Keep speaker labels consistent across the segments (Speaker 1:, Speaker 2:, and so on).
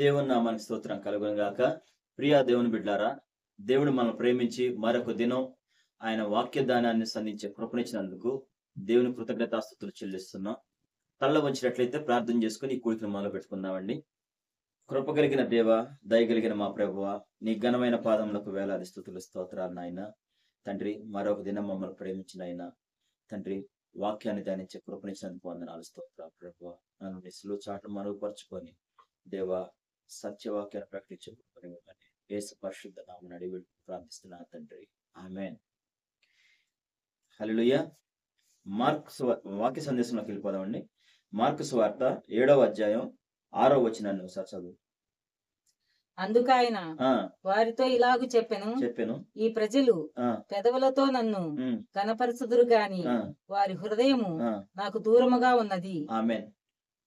Speaker 1: దేవుని నామానికి స్తోత్రం కలుగును గాక. ప్రియా దేవుని బిడ్డారా, దేవుడు మనల్ని ప్రేమించి మరొక దినం ఆయన వాక్య దానాన్ని సంధించే కృపనిచ్చినందుకు దేవుని కృతజ్ఞతాస్తుతులు చెల్లిస్తున్నాం. తల్ల వంచినట్లయితే ప్రార్థన చేసుకుని ఈ కూడికను మొదలు పెట్టుకుందామండి. కృప కలిగిన దేవ, దయగలిగిన మా ప్రభువ, నీ ఘనమైన పాదములకు వేలాది స్తుతులు స్తోత్రాలు నాయన. తండ్రి, మరొక దినం మమ్మల్ని ప్రేమించిన ఆయన తండ్రి, వాక్యాన్ని ధ్యానించే కృపనిచ్చినందుకు వందనాలు స్తోత్రాలు ప్రభువ. నన్ను నీ సులువు చాటు మరుగుపరుచుకొని దేవ సత్యవాక్యాన్ని ప్రకటించే యేసు పరిశుద్ధ నామమున అడిగి ప్రార్థిస్తున్నాను తండ్రి, ఆమేన్. హల్లెలూయా. వాక్య సందేశంలోకి వెళ్ళిపోదామండి. మార్కు సువార్త 7వ అధ్యాయం 6వ వచనాన్ని ఒకసారి చదువు.
Speaker 2: అందుకాయన వారితో ఇలాగు చెప్పెను, ఈ ప్రజలు పెదవులతో నన్ను కనపరచుదురు గాని వారి హృదయము నాకు దూరముగా ఉన్నది.
Speaker 1: ఆమేన్.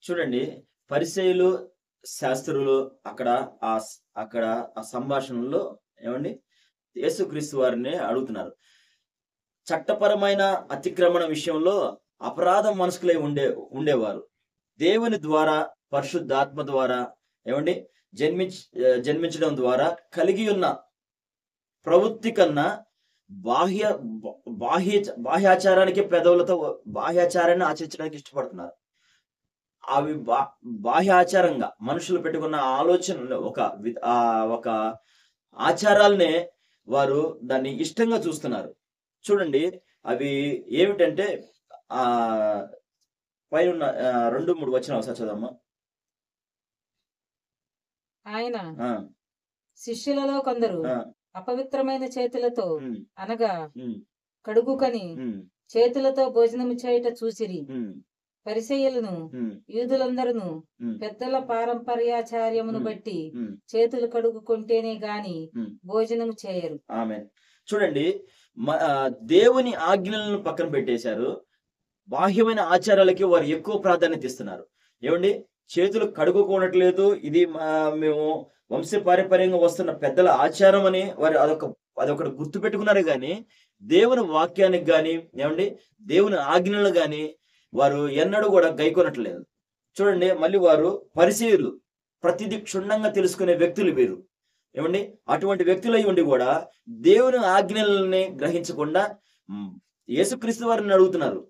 Speaker 1: చూడండి, పరిసయ్యులు శాస్త్రులు అక్కడ ఆ సంభాషణలో ఏమండి యేసుక్రీస్తు వారిని అడుగుతున్నారు. చట్టపరమైన అతిక్రమణ విషయంలో అపరాధ మనస్కులై ఉండేవారు. దేవుని ద్వారా, పరిశుద్ధాత్మ ద్వారా ఏమండి జన్మించడం ద్వారా కలిగి ఉన్న ప్రవృత్తి కన్నా బాహ్యాచారానికి పెదవులతో బాహ్యాచారాన్ని ఆచరించడానికి ఇష్టపడుతున్నారు. అవి బాహ్యాచారంగా మనుషులు పెట్టుకున్న ఆలోచనలు ఒక ఆచారాలనే వారు దాన్ని ఇష్టంగా చూస్తున్నారు. చూడండి, అవి ఏమిటంటే పైన 2-3 వచనాలు ఒకసారి చదవమ్మా.
Speaker 2: ఆయన శిష్యులలో కొందరు అపవిత్రమైన చేతులతో అనగా కడుగుకొని చేతులతో భోజనము చేయుట చూసిరి. పరిసయ్యులను యూదులందరూ పెద్దల పారంపర్యాచార్యమును బట్టి చేతులు కడుగుకుంటేనే గాని భోజనము చేయరు.
Speaker 1: ఆమేన్. చూడండి, దేవుని ఆజ్ఞలను పక్కన పెట్టేశారు. బాహ్యమైన ఆచారాలకి వారు ఎక్కువ ప్రాధాన్యత ఇస్తున్నారు. ఏమండి, చేతులు కడుగుకోనట్లేదు, ఇది మేము వంశపారంపర్యంగా వస్తున్న పెద్దల ఆచారం అని వారు అదొకటి గుర్తు పెట్టుకున్నారు. కానీ దేవుని వాక్యానికి గాని ఏమండి దేవుని ఆజ్ఞలు గాని వారు ఎన్నడూ కూడా గైకొనట్లేదు. చూడండి, మళ్ళీ వారు పరిసయ్యులు, ప్రతిదీ క్షుణ్ణంగా తెలుసుకునే వ్యక్తులు వీరు. ఏమండి, అటువంటి వ్యక్తులై ఉండి కూడా దేవుని ఆజ్ఞలని గ్రహించకుండా యేసుక్రీస్తు వారిని అడుగుతున్నారు.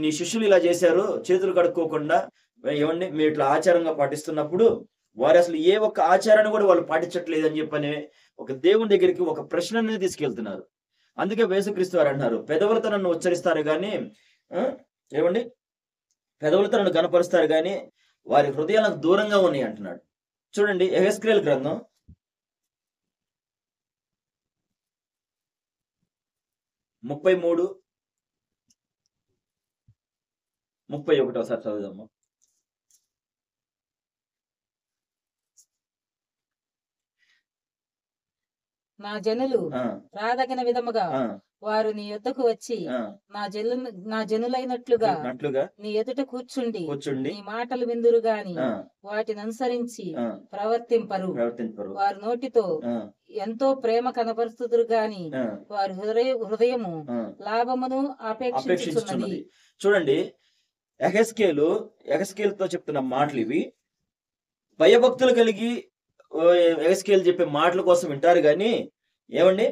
Speaker 1: నీ శిష్యులు ఇలా చేశారు, చేతులు కడుక్కోకుండా ఏమండి మీరు ఇట్లా ఆచారంగా పాటిస్తున్నప్పుడు వారు అసలు ఏ ఒక్క ఆచారాన్ని కూడా వాళ్ళు పాటించట్లేదు అని చెప్పని ఒక దేవుని దగ్గరికి ఒక ప్రశ్నని తీసుకెళ్తున్నారు. అందుకే యేసుక్రీస్తు వారు అంటున్నారు, పెదవులతో నన్ను ఉచ్చరిస్తారు కానీ ఏమండి పెదవులతో నన్ను కనపరుస్తారు కానీ వారి హృదయాలకు దూరంగా ఉన్నాయి అంటున్నాడు. చూడండి, యెహెజ్కేలు గ్రంథం 33-31 ఒకసారి చదువుదాము.
Speaker 2: నా జనులు రాదగిన విధముగా వారు నీ యొద్దకు వచ్చి నా జనులైనట్లుగా నీ ఎదుట కూర్చుండి నీ మాటలు విందురు గాని వాటిని అనుసరించి ప్రవర్తింపరు. వారి నోటితో ఎంతో ప్రేమ కనపరుస్తుదురు గాని వారి హృదయము లాభమును అపేక్షించుచున్నది.
Speaker 1: చూడండి, యెహెజ్కేలుతో చెప్తున్న మాటలు ఇవి. భయభక్తులు కలిగి యెహెజ్కేలు చెప్పే మాటల కోసం వింటారు కానీ ఏమండి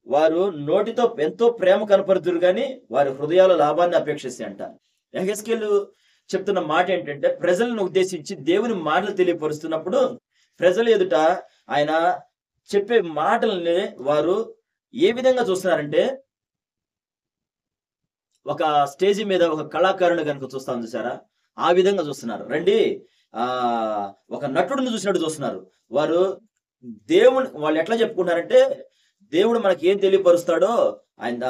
Speaker 1: వారు నోటితో ఎంతో ప్రేమ కనపరుతురు కానీ వారి హృదయాల లాభాన్ని అపేక్షిస్తే అంట. యెహెజ్కేలు చెప్తున్న మాట ఏంటంటే, ప్రజలను ఉద్దేశించి దేవుని మాటలు తెలియపరుస్తున్నప్పుడు ప్రజల ఎదుట ఆయన చెప్పే మాటల్ని వారు ఏ విధంగా చూస్తున్నారంటే, ఒక స్టేజి మీద ఒక కళాకారుని కనుక చూస్తాం చూసారా, ఆ విధంగా చూస్తున్నారు. రండి, ఒక నటుడిని చూసినట్టు చూస్తున్నారు. వాళ్ళు ఎట్లా చెప్పుకుంటారంటే, దేవుడు మనకి ఏం తెలియపరుస్తాడో ఆయన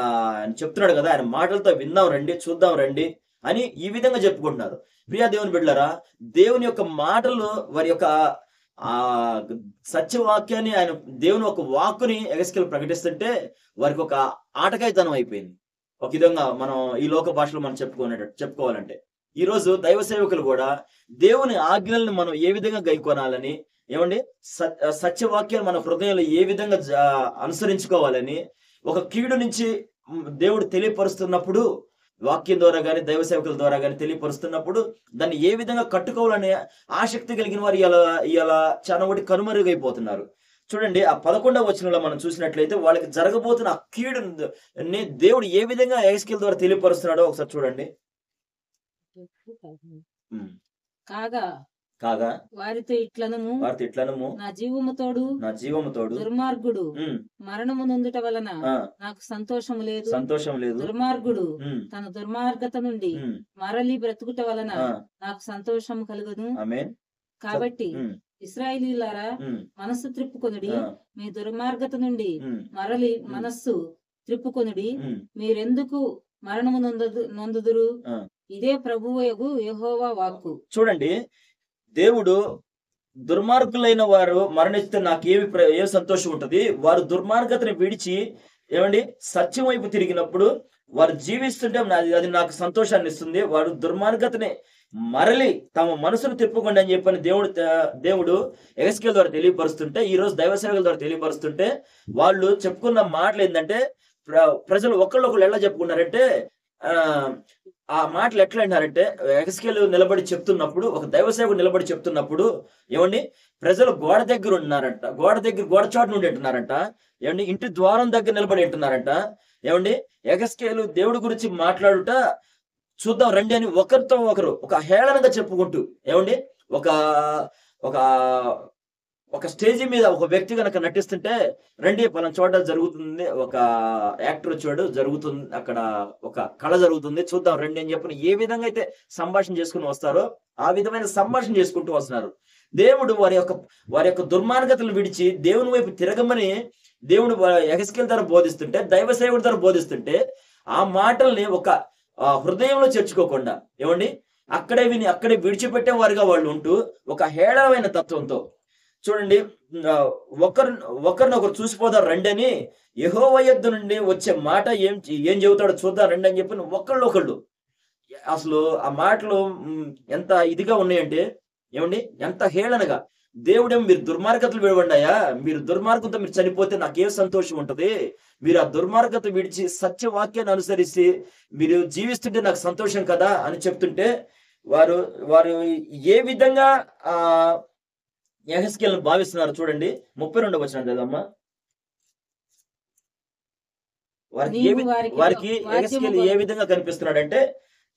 Speaker 1: చెప్తున్నాడు కదా, ఆయన మాటలతో విందాం రండి, చూద్దాం రండి అని ఈ విధంగా చెప్పుకుంటున్నారు. ప్రియా దేవుని బిడ్డలారా, దేవుని యొక్క మాటలు వారి యొక్క సత్యవాక్యాన్ని ఆయన దేవుని ఒక వాక్కుని యెహెజ్కేలు ప్రకటిస్తుంటే వారికి ఒక ఆటకాయితనం అయిపోయింది. ఒక విధంగా మనం ఈ లోక భాషలో మనం చెప్పుకోవాలంటే ఈ రోజు దైవ సేవకులు కూడా దేవుని ఆజ్ఞలను మనం ఏ విధంగా గైకొనాలని, ఏమండి సత్యవాక్యాలు మన హృదయంలో ఏ విధంగా అనుసరించుకోవాలని ఒక కీడు నుంచి దేవుడు తెలియపరుస్తున్నప్పుడు వాక్యం ద్వారా కానీ దైవ సేవకుల ద్వారా కానీ తెలియపరుస్తున్నప్పుడు దాన్ని ఏ విధంగా కట్టుకోవాలనే ఆసక్తి కలిగిన వారు ఇలా చాలా ఒకటి కనుమరుగైపోతున్నారు. చూడండి ఆ 11వ వచనంలో మనం చూసినట్లయితే వాళ్ళకి జరగబోతున్న ఆ కీడుని దేవుడు ఏ విధంగా యెహెజ్కేలు ద్వారా తెలియపరుస్తున్నాడో ఒకసారి చూడండి.
Speaker 2: కాగా
Speaker 1: కాగా
Speaker 2: వారితో ఇట్లనము
Speaker 1: నా జీవము తోడు
Speaker 2: దుర్మార్గుడు మరణము నొందుట వలన నాకు సంతోషం లేదు. దుర్మార్గుడు తన దుర్మార్గత నుండి మరలి బ్రతుకుట వలన నాకు సంతోషం కలుగును. కాబట్టి ఇశ్రాయేలీయులారా మనస్సు త్రిప్పుకొనుడి, మీ దుర్మార్గత నుండి మరలి మనస్సు త్రిప్పుకొనుడి. మీరెందుకు మరణము నొందుదురు? ఇదే ప్రభువగు యెహోవా వాక్కు.
Speaker 1: చూడండి, దేవుడు దుర్మార్గులైన వారు మరణిస్తే నాకు ఏ సంతోషం ఉంటది, వారు దుర్మార్గతని విడిచి ఏమండి సత్యం వైపు తిరిగినప్పుడు వారు జీవిస్తుంటే అది నాకు సంతోషాన్ని ఇస్తుంది. వారు దుర్మార్గతని మరలి తమ మనసును తిప్పుకోండి అని చెప్పని దేవుడు యెహెజ్కేలు ద్వారా తెలియపరుస్తుంటే, ఈ రోజు దైవ సేవకుల ద్వారా తెలియపరుస్తుంటే వాళ్ళు చెప్పుకున్న మాటలు ఏంటంటే, ప్రజలు ఒకళ్ళు ఎలా చెప్పుకున్నారంటే, ఆ మాటలు ఎట్లా అంటారంటే, యెహెజ్కేలు నిలబడి చెప్తున్నప్పుడు, ఒక దైవ సేవకుడు నిలబడి చెప్తున్నప్పుడు ఏమండి ప్రజలు గోడ దగ్గర ఉంటున్నారంట, గోడ చాటు నుండి ఉంటున్నారంట, ఏమండి ఇంటి ద్వారం దగ్గర నిలబడి ఉంటున్నారంట. ఏమండి యెహెజ్కేలు దేవుడి గురించి మాట్లాడుట చూద్దాం రండి అని ఒకరితో ఒకరు ఒక హేళనగా చెప్పుకుంటూ, ఏమండి ఒక ఒక ఒక స్టేజి మీద ఒక వ్యక్తి కనుక నటిస్తుంటే, రండి పలానా చోట జరుగుతుంది, ఒక యాక్టర్ వచ్చాడు, జరుగుతుంది అక్కడ ఒక కళ జరుగుతుంది, చూద్దాం రండి అని చెప్పి ఏ విధంగా అయితే సంభాషణ చేసుకుని వస్తారో ఆ విధమైన సంభాషణ చేసుకుంటూ వస్తున్నారు. దేవుడు వారి యొక్క దుర్మార్గతలు విడిచి దేవుని వైపు తిరగమని దేవుడు యెహెజ్కేలు ద్వారా బోధిస్తుంటే, దైవ సేవకుడి ద్వారా బోధిస్తుంటే, ఆ మాటల్ని ఒక హృదయంలో చేర్చుకోకుండా ఏమండి అక్కడే విని అక్కడే విడిచిపెట్టే వారిగా వాళ్ళు ఉంటూ ఒక హేళమైన తత్వంతో, చూడండి ఒకరినొకరు చూసిపోదాం రండి అని యెహోవా యొద్ద నుండి వచ్చే మాట ఏం చెబుతాడో చూద్దాం రండి అని చెప్పి ఒకళ్ళు అసలు ఆ మాటలు ఎంత ఇదిగా ఉన్నాయంటే, ఏమండి ఎంత హేళనగా. దేవుడేమో మీరు దుర్మార్గతలు విడవండాయా, మీరు దుర్మార్గంతో మీరు చనిపోతే నాకేం సంతోషం ఉంటది, మీరు ఆ దుర్మార్గత విడిచి సత్యవాక్యాన్ని అనుసరిస్తే మీరు జీవిస్తుంటే నాకు సంతోషం కదా అని చెప్తుంటే, వారు ఏ విధంగా యెహెజ్కేలును భావిస్తున్నారు చూడండి. 32వ వచనం చదవమ్మా. వారికి యెహెజ్కేలు ఏ విధంగా కనిపిస్తున్నాడంటే,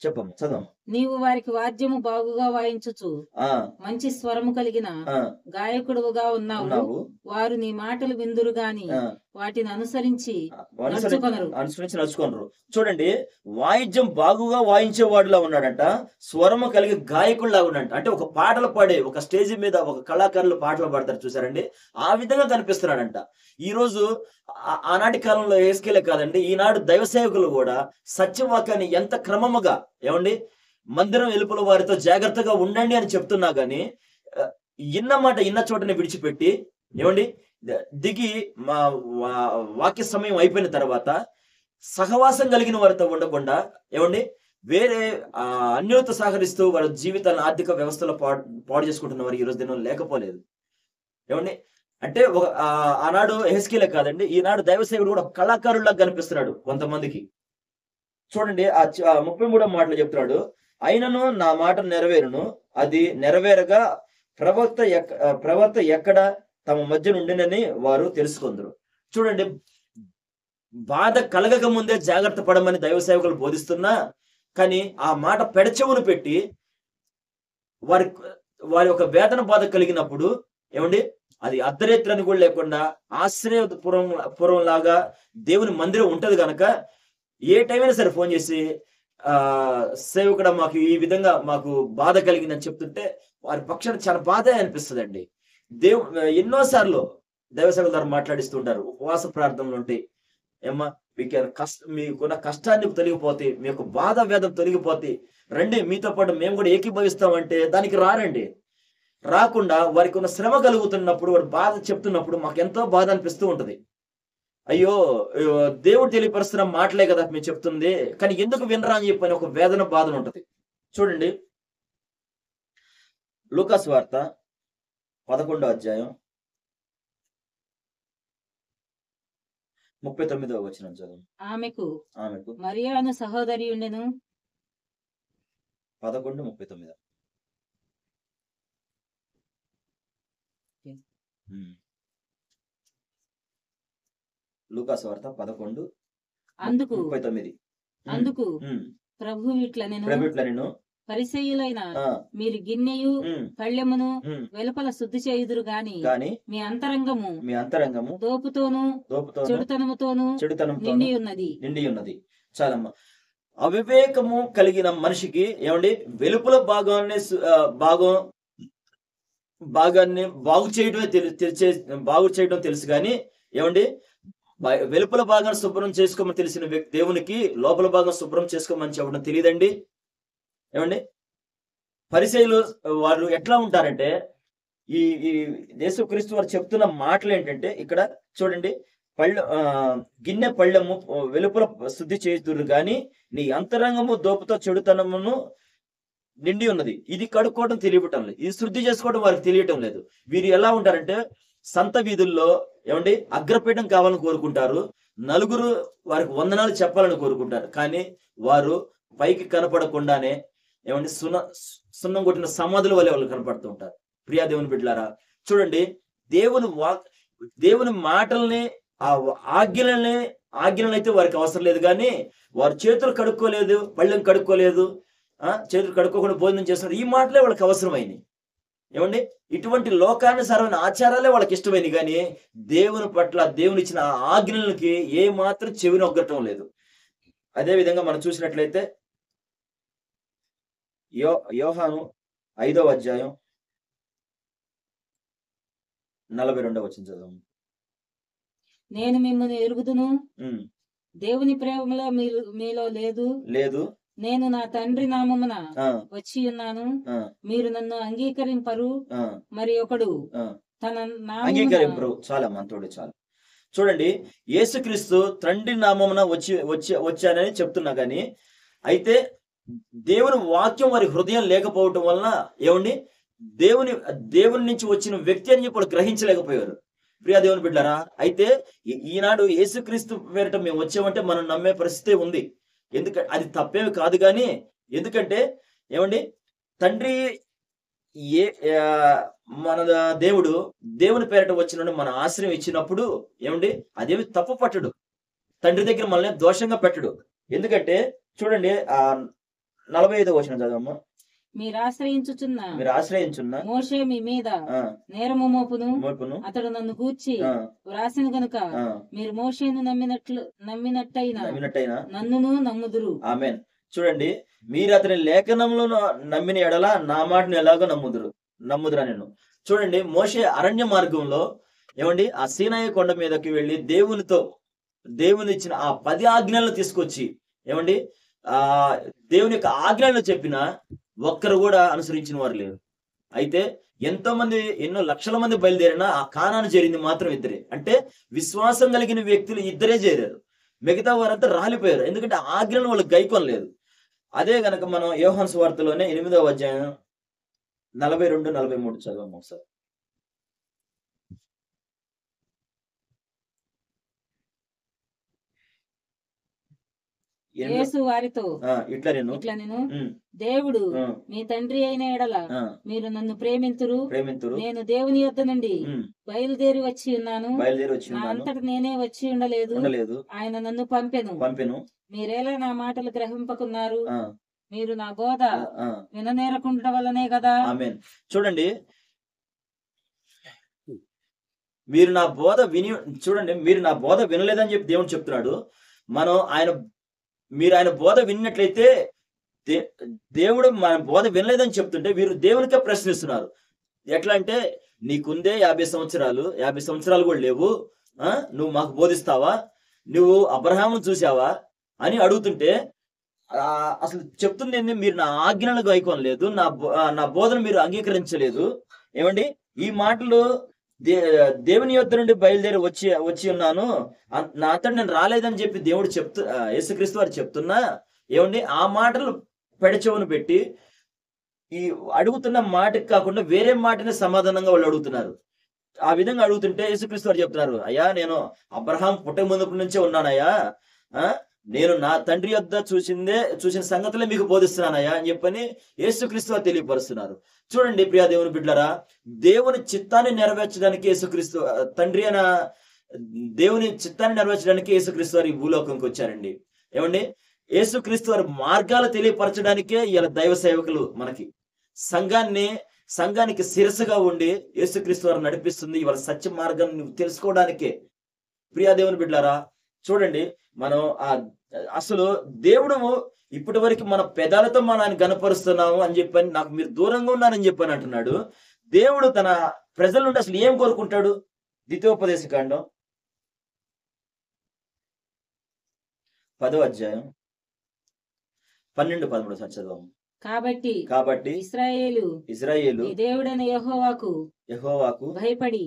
Speaker 1: చెప్పమ్మా చదవం.
Speaker 2: నీవు వారికి వాద్యము బాగుగా వాయించుచు మంచి స్వరము కలిగిన గాయకుడుగా ఉన్నావు. వారు నీ మాటలు విందురు గాని వాటిని అనుసరించి
Speaker 1: నడుచుకొనరు. చూడండి, వాయిద్యం బాగుగా వాయించేవాడులా ఉన్నాడంట, స్వరము కలిగి గాయకుడిలా ఉన్నాడంట. అంటే ఒక పాటలు పాడే ఒక స్టేజ్ మీద ఒక కళాకారులు పాటలు పాడతారు చూసారండి, ఆ విధంగా కనిపిస్తున్నాడంట. ఈ రోజు ఆనాటి కాలంలో యెహెజ్కేలే కాదండి, ఈనాడు దైవ సేవకులు కూడా సత్యవాక్యాన్ని ఎంత క్రమముగా ఏమండి మందిరం వెలుపల వారితో జాగ్రత్తగా ఉండండి అని చెప్తున్నా గాని, ఇన్న చోటని విడిచిపెట్టి ఏమండి దిగి మా వాక్య సమయం అయిపోయిన తర్వాత సహవాసం కలిగిన వారితో ఉండకుండా ఏమండి వేరే అన్యులతో సహకరిస్తూ వాళ్ళ జీవితాలను ఆర్థిక వ్యవస్థలో పాడు చేసుకుంటున్న వారు ఈ రోజు దినం లేకపోలేదు. ఏమండి అంటే ఆనాడు యెహెజ్కేలే కాదండి, ఈనాడు దైవ సేవకుడు కూడా కళాకారుల్లా కనిపిస్తున్నాడు కొంతమందికి. చూడండి ఆ 33వ మాటలు చెప్తున్నాడు, అయినను నా మాట నెరవేరును, అది నెరవేరగా ప్రవక్త ఎక్కడ తమ మధ్య నుండినని వారు తెలుసుకుందరు. చూడండి, బాధ కలగక ముందే జాగ్రత్త పడమని దైవ సేవకులు బోధిస్తున్నా కానీ ఆ మాట పెడచెవును పెట్టి వారి యొక్క వేదన బాధ కలిగినప్పుడు ఏమండి అది అర్ధరేత్రని కూడా లేకుండా ఆశ్రయపురం లాగా దేవుని మందిరం ఉంటది కనుక ఏ టైం అయినా సరే ఫోన్ చేసి సేవకుడ మాకు ఈ విధంగా మాకు బాధ కలిగిందని చెప్తుంటే వారి పక్షాన చాలా బాధ అనిపిస్తుందండి. ఎన్నోసార్లు దైవసేవకుల ద్వారా మాట్లాడిస్తూ ఉంటారు, ఉపవాస ప్రార్థనలు ఉంటాయి, ఏమ్మా మీకున్న కష్టాన్ని తొలగిపోతే, మీ యొక్క బాధ వేదం తొలగిపోతే రండి మీతో పాటు మేము కూడా ఏకీభవిస్తామంటే దానికి రారండి. రాకుండా వారికి ఉన్న శ్రమ కలుగుతున్నప్పుడు వారి బాధ చెప్తున్నప్పుడు మాకు ఎంతో బాధ అనిపిస్తూ ఉంటది. అయ్యో దేవుడు తెలియపరుస్తున్న మాటలే కదా మేము చెప్తుంది, కానీ ఎందుకు వినరా అని చెప్పని ఒక వేదన బాధన ఉంటది. చూడండి, లూకాసు వార్త 11వ అధ్యాయం 39వ వచనం చదువు.
Speaker 2: ఆమెకు
Speaker 1: ఆమెకు
Speaker 2: మరియాను సహోదరి ఉండెను.
Speaker 1: 11:39. లూకా సువార్త 11:39.
Speaker 2: అందుకు ప్రభువు ఇట్లా నేను పరిసయ్యులైన మీరు గిన్నెయు పళ్ళెమును వెలుపల శుద్ధి చేయుదురు గాని మీ అంతరంగము దోపుతోను చెడుతనముతోను నిండి
Speaker 1: ఉన్నది. చాలమ్మా. అవివేకము కలిగిన మనిషికి ఏమండి వెలుపల భాగాన్ని బాగు చేయడం తెలుసు కానీ ఏమండి వెలుపల భాగాన్ని శుభ్రం చేసుకోమని తెలిసిన దేవునికి లోపల భాగం శుభ్రం చేసుకోమని చెప్పడం తెలియదండి. ఏమండి పరిసయ్యులు వాళ్ళు ఎట్లా ఉంటారంటే ఈ యేసుక్రీస్తు వారు చెప్తున్న మాటలు ఏంటంటే ఇక్కడ చూడండి, గిన్నె పళ్ళెము వెలుపల శుద్ధి చేస్తున్నారు కానీ నీ అంతరంగము దోపుతో చెడుతనమును నిండి ఉన్నది. ఇది కడుక్కోవడం తెలియటం లేదు, ఇది శుద్ధి చేసుకోవడం వారికి తెలియటం లేదు. వీరు ఎలా ఉంటారంటే సంత వీధుల్లో ఏమండి అగ్రపీఠం కావాలని కోరుకుంటారు, నలుగురు వారికి వందనాలు చెప్పాలని కోరుకుంటారు. కానీ వారు పైకి కనపడకుండానే ఏమండి సున్నం కొట్టిన సమాధుల వల్ల వాళ్ళు కనపడుతూ ఉంటారు. ప్రియా దేవుని బిడ్డలారా, చూడండి దేవుని మాటల్ని ఆ ఆజ్ఞలను అయితే వారికి అవసరం లేదు, కానీ వారు చేతులు కడుక్కోలేదు, పళ్ళెం కడుక్కోలేదు, చేతులు కడుక్కోకుండా భోజనం చేస్తున్నారు. ఈ మాటలే వాళ్ళకి అవసరమైనవి. ఏమండి ఇటువంటి లోకానుసారమైన ఆచారాలే వాళ్ళకి ఇష్టమైనవి, కానీ దేవుని పట్ల దేవుని ఇచ్చిన ఆజ్ఞలకి ఏ మాత్రం చెవిని ఒగ్గటం లేదు. అదే విధంగా మనం చూసినట్లయితే యోహాను 5వ అధ్యాయం 42వ వచనం చదువు.
Speaker 2: నేను మిమ్మల్ని ఎరుగుదును, దేవుని ప్రేమలో మీలో లేదు. నేను నా తండ్రి నామమున వచ్చి ఉన్నాను, మీరు నన్ను అంగీకరింపరు. మరి ఒకడు తన
Speaker 1: అంగీకరింపరు. చాలా మంతోడు. చాలా చూడండి, యేసుక్రీస్తు తండ్రి నామమున వచ్చానని చెప్తున్నా గాని అయితే దేవుని వాక్యం వారి హృదయం లేకపోవటం వలన ఏమండి దేవుని నుంచి వచ్చిన వ్యక్తి అని చెప్పి గ్రహించలేకపోయారు. ప్రియా దేవుని బిడ్డారా, అయితే ఈనాడు యేసుక్రీస్తు పేరిట మేము వచ్చామంటే మనం నమ్మే పరిస్థితి ఉంది. ఎందుకంటే అది తప్పేమి కాదు, కానీ ఎందుకంటే ఏమండి తండ్రి మన దేవుని పేరిట వచ్చిన మన ఆశ్రయం ఇచ్చినప్పుడు ఏమండి అదేమి తప్పు పట్టడు, తండ్రి దగ్గర మనల్ని దోషంగా పెట్టడు. ఎందుకంటే చూడండి 45వ వచనం చదవమ్మా.
Speaker 2: మీరు ఆశ్రయించుచున్న మోషే మీ మీద నేరము మోపును, అతడు నన్ను గూర్చి వ్రాసిన గనుక మీరు మోషేను నమ్మినట్టయినా నన్నును నమ్ముదురు.
Speaker 1: ఆమేన్. చూడండి, మీరు అతని లేఖనంలో నమ్మిన ఎడల నా మాటను ఎలాగో నమ్ముదురా నేను. చూడండి, మోషే అరణ్య మార్గంలో ఏమండి ఆ సీనాయి కొండ మీదకి వెళ్ళి దేవుని ఇచ్చిన ఆ 10 ఆజ్ఞలను తీసుకొచ్చి ఏమండి దేవుని యొక్క ఆజ్ఞలను చెప్పిన ఒక్కరు కూడా అనుసరించిన వారు లేరు. అయితే ఎన్నో లక్షల మంది బయలుదేరినా ఆ కానాను చేరింది మాత్రం ఇద్దరే. అంటే విశ్వాసం కలిగిన వ్యక్తులు ఇద్దరే చేరారు, మిగతా వారంతా రాలిపోయారు. ఎందుకంటే ఆజ్ఞలను వాళ్ళు గైకొనలేదు. అదే గనక మనం యోహాను సువార్తలోనే 8వ అధ్యాయం 42-43 చదవము ఒకసారి.
Speaker 2: యేసు వారితో
Speaker 1: ఇట్లా
Speaker 2: నేను దేవుడు మీ తండ్రి అయిన ఎడల మీరు నన్ను ప్రేమింతురు, నేను దేవుని యొద్ద నుండి బయలుదేరి వచ్చి ఉన్నాను, నా అంతట నేనే వచ్చి ఉండలేదు, ఆయన నన్ను పంపెను. మీరేలా నా మాటలు గ్రహింపకున్నారు, మీరు నా బోధ విననేరకుండా వల్లనే కదా.
Speaker 1: ఆమేన్. చూడండి, మీరు నా బోధ వినలేదని చెప్పి దేవుడు చెప్తున్నాడు. మీరు ఆయన బోధ విన్నట్లయితే దేవుడు మన బోధ వినలేదని చెప్తుంటే వీరు దేవునికే ప్రశ్నిస్తున్నారు. ఎట్లా అంటే నీకుందే 50 సంవత్సరాలు కూడా లేవు, నువ్వు మాకు బోధిస్తావా, నువ్వు అబ్రహామును చూసావా అని అడుగుతుంటే అసలు చెప్తుంది ఏంటి, మీరు నా ఆజ్ఞలను గైకొనలేదు, నా బోధన మీరు అంగీకరించలేదు. ఏమండి ఈ మాటలు దేవుని యొద్ద నుండి బయలుదేరి వచ్చి ఉన్నాను, నా అంతటి నేను రాలేదని చెప్పి దేవుడు యేసుక్రీస్తు వారు చెప్తున్నా ఏమండి ఆ మాటలు పెడచెవును పెట్టి ఈ అడుగుతున్న మాటకి కాకుండా వేరే మాటనే సమాధానంగా వాళ్ళు అడుగుతున్నారు. ఆ విధంగా అడుగుతుంటే యేసుక్రీస్తు వారు చెప్తున్నారు, అయ్యా నేను అబ్రహాం పుట్టక ముందు నుంచే ఉన్నానయ్యా, నేను నా తండ్రి యొద్ద చూసిన సంగతులే మీకు బోధిస్తున్నానయ్యా అని చెప్పని యేసుక్రీస్తు వారు తెలియపరుస్తున్నారు. చూడండి ప్రియా దేవుని బిడ్డలారా, దేవుని చిత్తాన్ని నెరవేర్చడానికి యేసుక్రీస్తు తండ్రి అయిన దేవుని చిత్తాన్ని నెరవేర్చడానికి యేసుక్రీస్తు వారు ఈ భూలోకంకి వచ్చారండి. ఏమండి, యేసుక్రీస్తు వారి మార్గాలు తెలియపరచడానికే ఇలా దైవ సేవకులు మనకి సంఘానికి శిరస్సుగా ఉండి యేసుక్రీస్తు వారు నడిపిస్తుంది ఇవాళ సత్య మార్గాన్ని నువ్వు తెలుసుకోవడానికే. ప్రియా దేవుని బిడ్డలారా, చూడండి మనం అసలు దేవుడు ఇప్పటి వరకు మన పెదాలతో మనం ఆయన గనపరుస్తున్నాము అని చెప్పని, నాకు మీరు దూరంగా ఉన్నారని చెప్పని అంటున్నాడు. దేవుడు తన ప్రజల నుండి అసలు ఏం కోరుకుంటాడు? ద్వితీయోపదేశ కాండం 10వ అధ్యాయం 12-13 చదవము.
Speaker 2: కాబట్టి ఇశ్రాయేలు దేవుడైన యెహోవాకు భయపడి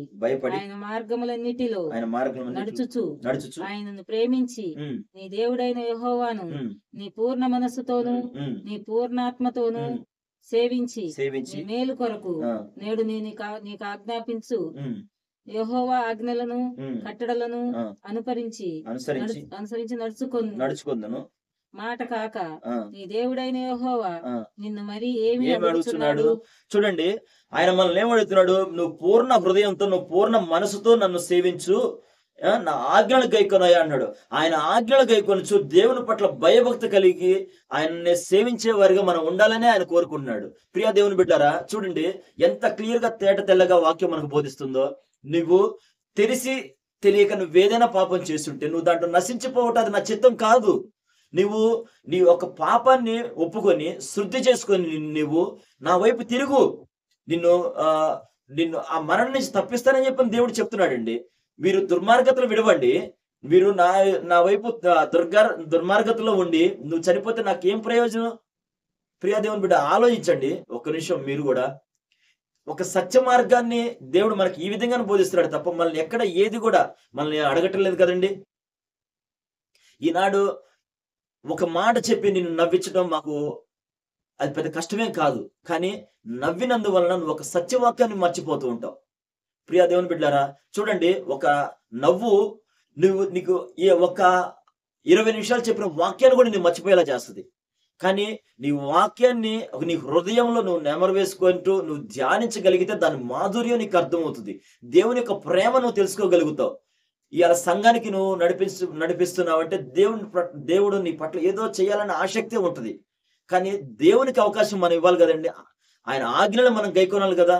Speaker 2: ఆయన మార్గములన్నిటిలో నడుచుచు ఆయనను ప్రేమించి నీ దేవుడైన యెహోవాను నీ పూర్ణ మనస్సుతోను నీ పూర్ణాత్మతోను సేవించి నీ మేలు కొరకు నేడు నీకు ఆజ్ఞాపించు యెహోవా ఆజ్ఞలను కట్టడలను అనుసరించి నడుచుకొందును. మాట కాక నీ దేవుడైన యెహోవా నిన్ను మరి ఏమి అడుగుతున్నాడు?
Speaker 1: చూడండి, ఆయన మనల్ని ఏమడుగుతున్నాడు? నువ్వు పూర్ణ హృదయంతో, నువ్వు పూర్ణ మనసుతో నన్ను సేవించు, నా ఆజ్ఞలు గైకొనయ్యా అన్నాడు. ఆయన ఆజ్ఞలు గైకొనచ్చు, దేవుని పట్ల భయభక్తి కలిగి ఆయన్ని సేవించే వారిగా మనం ఉండాలని ఆయన కోరుకుంటున్నాడు. ప్రియా దేవుని బిడ్డారా, చూడండి ఎంత క్లియర్ గా తేట తెల్లగా వాక్యం మనకు బోధిస్తుందో. నువ్వు తెలియక నువ్వేదైనా పాపం చేస్తుంటే నువ్వు దాంట్లో నశించిపోవటం అది నా చిత్తం కాదు. నీ ఒక పాపాన్ని ఒప్పుకొని శుద్ధి చేసుకొని నువ్వు నా వైపు తిరుగు, నిన్ను ఆ మరణం నుంచి తప్పిస్తానని చెప్పని దేవుడు చెప్తున్నాడండి. మీరు దుర్మార్గతలు విడవండి, మీరు నా వైపు దుర్మార్గతలో ఉండి నువ్వు చనిపోతే నాకేం ప్రయోజనం? ప్రియా దేవుని బిడ్డ, ఆలోచించండి ఒక్క నిమిషం. మీరు కూడా ఒక సత్య మార్గాన్ని దేవుడు మనకి ఈ విధంగానే బోధిస్తున్నాడు తప్ప మనల్ని ఎక్కడ ఏది కూడా మనల్ని అడగటం లేదు కదండి. ఈనాడు ఒక మాట చెప్పి నిన్ను నవ్వించడం మాకు అది పెద్ద కష్టమేం కాదు, కానీ నవ్వినందువలన నువ్వు ఒక సత్యవాక్యాన్ని మర్చిపోతూ ఉంటావు. ప్రియా దేవుని బిడ్డారా, చూడండి, ఒక నవ్వు నీకు ఒక 20 నిమిషాలు చెప్పిన వాక్యాన్ని కూడా నేను మర్చిపోయేలా చేస్తుంది. కానీ నీ వాక్యాన్ని నీ హృదయంలో నువ్వు నెమరు వేసుకుంటూ నువ్వు ధ్యానించగలిగితే దాని మాధుర్యం నీకు అర్థమవుతుంది. దేవుని యొక్క ప్రేమ నువ్వు తెలుసుకోగలుగుతావు. ఇవాళ సంఘానికి నువ్వు నడిపిస్తున్నావు అంటే దేవుడు నీ పట్ల ఏదో చేయాలనే ఆసక్తి ఉంటుంది. కానీ దేవునికి అవకాశం మనం ఇవ్వాలి కదండి. ఆయన ఆజ్ఞలు మనం గైకొనాలి కదా.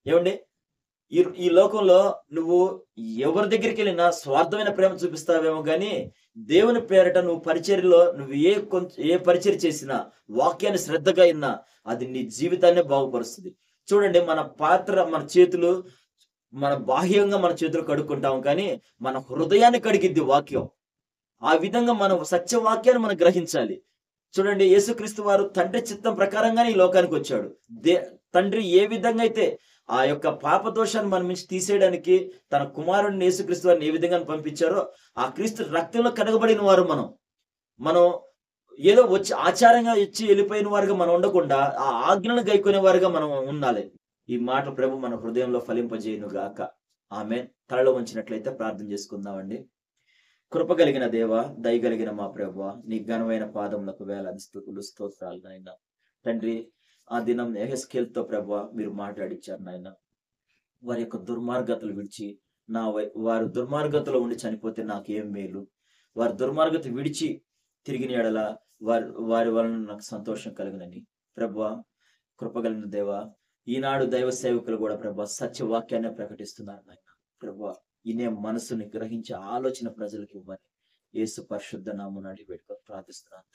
Speaker 1: ఏమండి, ఈ లోకంలో నువ్వు ఎవరి దగ్గరికి వెళ్ళినా స్వార్థమైన ప్రేమ చూపిస్తావేమో కానీ దేవుని పేరట నువ్వు పరిచర్యలో నువ్వు ఏ పరిచర్య చేసినా, వాక్యాన్ని శ్రద్ధగా విన్నా అది నీ జీవితాన్ని బాగుపరుస్తుంది. చూడండి, మన చేతులు మన బాహ్యంగా మన చేతులు కడుక్కుంటాం, కానీ మన హృదయాన్ని కడిగిద్ది వాక్యం. ఆ విధంగా మనం సత్యవాక్యాన్ని మనం గ్రహించాలి. చూడండి, యేసుక్రీస్తు వారు తండ్రి చిత్తం ప్రకారంగానే ఈ లోకానికి వచ్చాడు. తండ్రి ఏ విధంగా అయితే ఆ యొక్క పాప దోషాన్ని మన నుంచి తీసేయడానికి తన కుమారుడిని యేసుక్రీస్తు వారిని ఏ విధంగా పంపించారో, ఆ క్రీస్తు రక్తంలో కడగబడిన వారు మనం ఏదో వచ్చి ఆచారంగా ఇచ్చి వెళ్ళిపోయిన వారుగా మనం ఉండకుండా ఆ ఆజ్ఞలను గైకొనే వారుగా మనం ఉండాలి. ఈ మాట ప్రభు మన హృదయంలో ఫలింపజేయును గాక. ఆమేన్. తలలో ఉంచినట్లయితే ప్రార్థన చేసుకుందామండి. కృపగలిగిన దేవ, దయగలిగిన మా ప్రభువా, నీ ఘనమైన పాదములకు వేలాది స్తుతులు స్తోత్రాలు నాయన. తండ్రి, ఆ దినం యెహెజ్కేలుతో ప్రభువా మీరు మాట్లాడిచ్చారు నాయన. వారి యొక్క దుర్మార్గతలు విడిచి వారు దుర్మార్గతలో ఉండి చనిపోతే నాకేం మేలు, వారి దుర్మార్గత విడిచి తిరిగిన ఎడల వారి వలన నాకు సంతోషం కలుగునని ప్రభువా, కృపగలిగిన దేవా, ఈనాడు దైవ సేవకులు కూడా ప్రభువా సత్యవాక్యాన్ని ప్రకటిస్తున్నారు నాయన. ప్రభువా, ఇనే మనసుని గ్రహించే ఆలోచన ప్రజలకు ఇవ్వని యేసు పరిశుద్ధ నామమున అడిగి పెట్టుకొని ప్రార్థిస్తున్నాను.